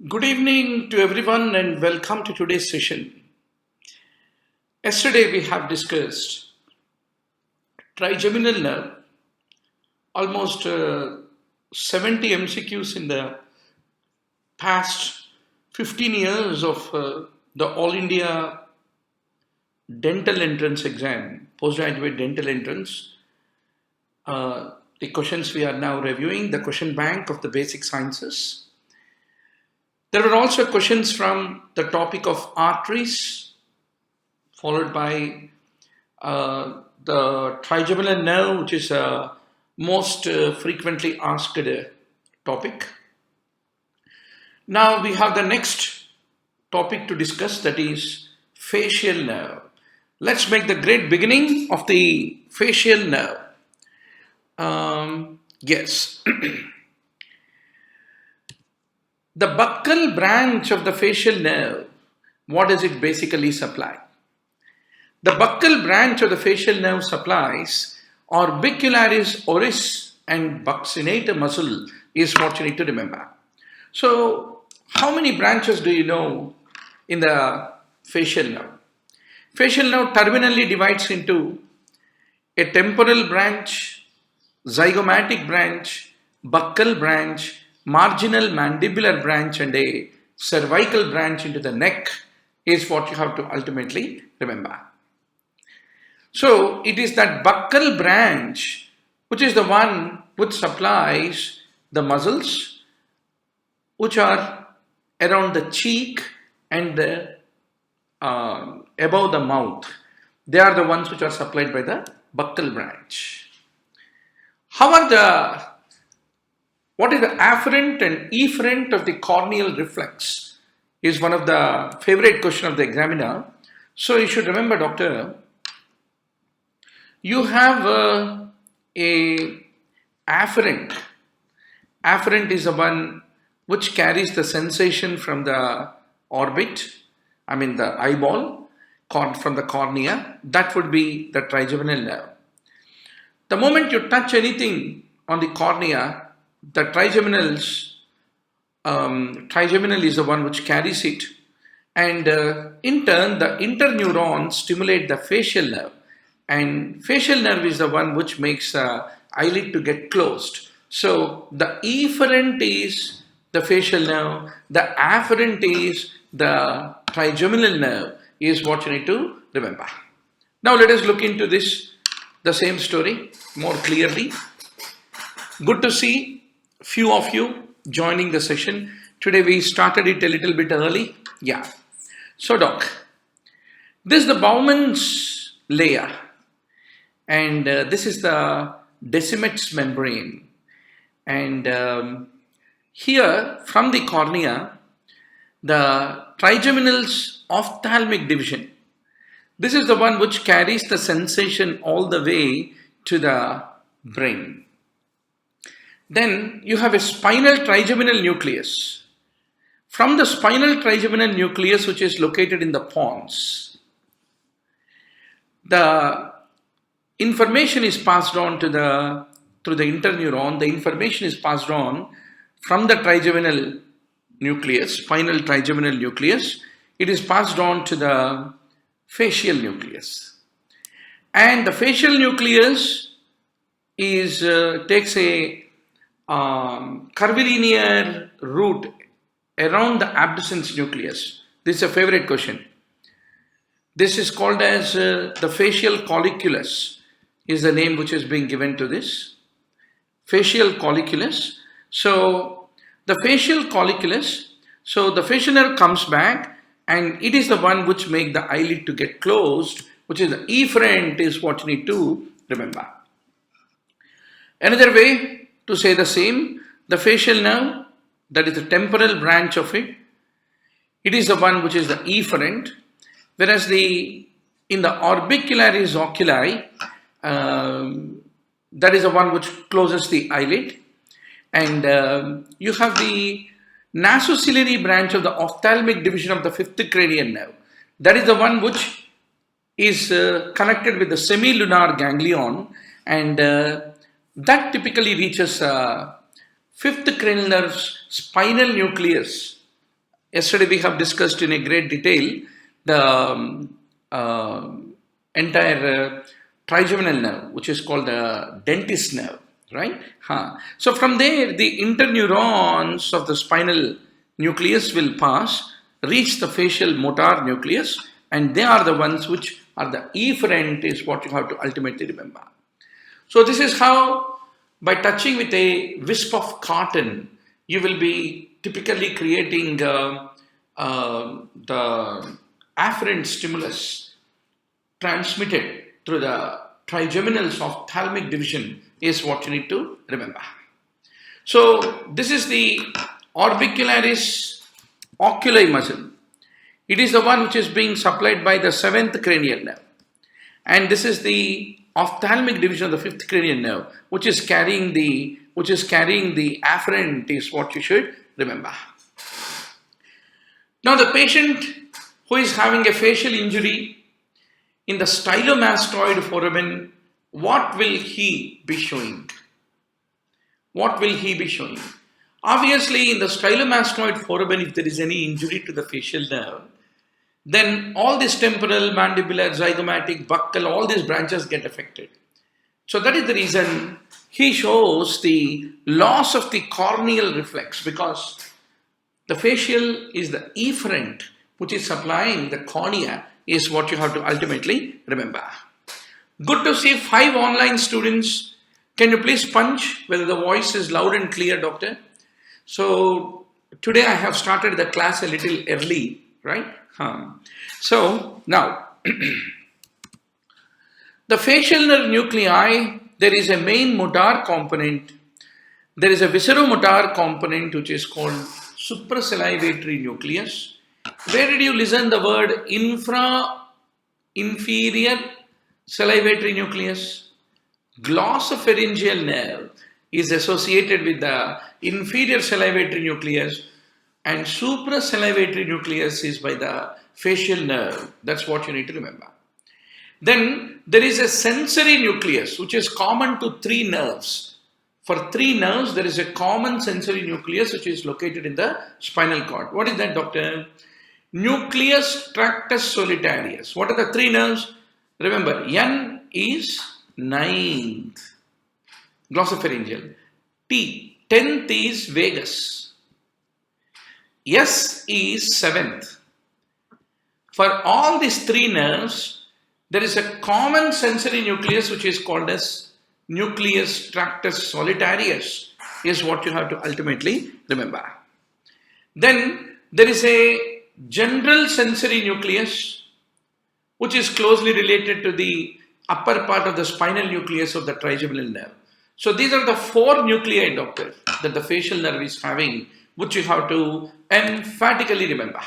Good evening to everyone and welcome to today's session. Yesterday we have discussed trigeminal nerve, almost 70 MCQs in the past 15 years of the All India dental entrance exam, postgraduate dental entrance. The questions we are now reviewing, the question bank of the basic sciences. There were also questions from the topic of arteries, followed by the trigeminal nerve, which is a most frequently asked topic. Now we have the next topic to discuss, that is facial nerve. Let's make the great beginning of the facial nerve. Yes. The buccal branch of the facial nerve, what does it basically supply? The buccal branch of the facial nerve supplies orbicularis oris and buccinator muscle is what you need to remember. So, how many branches do you know in the facial nerve? Facial nerve terminally divides into a temporal branch, zygomatic branch, buccal branch, marginal mandibular branch and a cervical branch into the neck is what you have to ultimately remember. So it is that buccal branch which is the one which supplies the muscles which are around the cheek and the above the mouth. They are the ones which are supplied by the buccal branch. What is the afferent and efferent of the corneal reflex is one of the favorite question of the examiner. So you should remember, doctor, you have a afferent. Afferent is the one which carries the sensation from the orbit, the eyeball, from the cornea. That would be the trigeminal nerve. The moment you touch anything on the cornea, the trigeminal is the one which carries it, and in turn the interneurons stimulate the facial nerve, and facial nerve is the one which makes the eyelid to get closed. So the efferent is the facial nerve, the afferent is the trigeminal nerve is what you need to remember. Now let us look into the same story more clearly. Good to see few of you joining the session. Today we started it a little bit early. Yeah. So doc, this is the Bowman's layer and this is the Decimet's membrane, and here from the cornea, the trigeminal's ophthalmic division, this is the one which carries the sensation all the way to the brain. Then you have a spinal trigeminal nucleus. From the spinal trigeminal nucleus, which is located in the pons, the information is passed on through the interneuron. The information is passed on from the trigeminal nucleus, spinal trigeminal nucleus. It is passed on to the facial nucleus, and the facial nucleus takes a curvilinear route around the abducens nucleus. This is a favorite question. This is called as the facial colliculus is the name which is being given to this. Facial colliculus. So the facial colliculus, so the facial nerve comes back and it is the one which makes the eyelid to get closed, which is the efferent is what you need to remember. Another way to say the same, the facial nerve, that is the temporal branch of it, it is the one which is the efferent, whereas in the orbicularis oculi, that is the one which closes the eyelid, and you have the nasociliary branch of the ophthalmic division of the fifth cranial nerve. That is the one which is connected with the semilunar ganglion, and that typically reaches fifth cranial nerve's spinal nucleus Yesterday we have discussed in a great detail the entire trigeminal nerve, which is called the dentist nerve, right? So from there, the interneurons of the spinal nucleus will pass, reach the facial motor nucleus, and they are the ones which are the efferent, is what you have to ultimately remember. So this is how, by touching with a wisp of cotton, you will be typically creating the afferent stimulus transmitted through the trigeminals of thalamic division is what you need to remember. So this is the orbicularis oculi muscle. It is the one which is being supplied by the 7th cranial nerve. And this is the ophthalmic division of the 5th cranial nerve, which is carrying the afferent, is what you should remember. Now the patient who is having a facial injury in the stylomastoid foramen, what will he be showing? What will he be showing? Obviously, in the stylomastoid foramen, if there is any injury to the facial nerve, then all this temporal, mandibular, zygomatic, buccal, all these branches get affected. So that is the reason he shows the loss of the corneal reflex, because the facial is the efferent which is supplying the cornea, is what you have to ultimately remember. Good to see 5 online students. Can you please punch whether the voice is loud and clear, doctor? So today I have started the class a little early, right? So now the facial nerve nuclei, there is a main motor component. There is a visceromotor component which is called suprasalivatory nucleus. Where did you listen the word inferior salivatory nucleus? Glossopharyngeal nerve is associated with the inferior salivatory nucleus, and suprasalivatory nucleus is by the facial nerve. That's what you need to remember. Then there is a sensory nucleus which is common to 3 nerves. For 3 nerves, there is a common sensory nucleus which is located in the spinal cord. What is that, doctor? Nucleus tractus solitarius. What are the 3 nerves? Remember, N is 9th, glossopharyngeal. T, 10th is vagus. S is 7th. For all these 3 nerves, there is a common sensory nucleus which is called as nucleus tractus solitarius, is what you have to ultimately remember. Then there is a general sensory nucleus which is closely related to the upper part of the spinal nucleus of the trigeminal nerve. So these are the 4 nuclei, doctor, that the facial nerve is having, which you have to emphatically remember.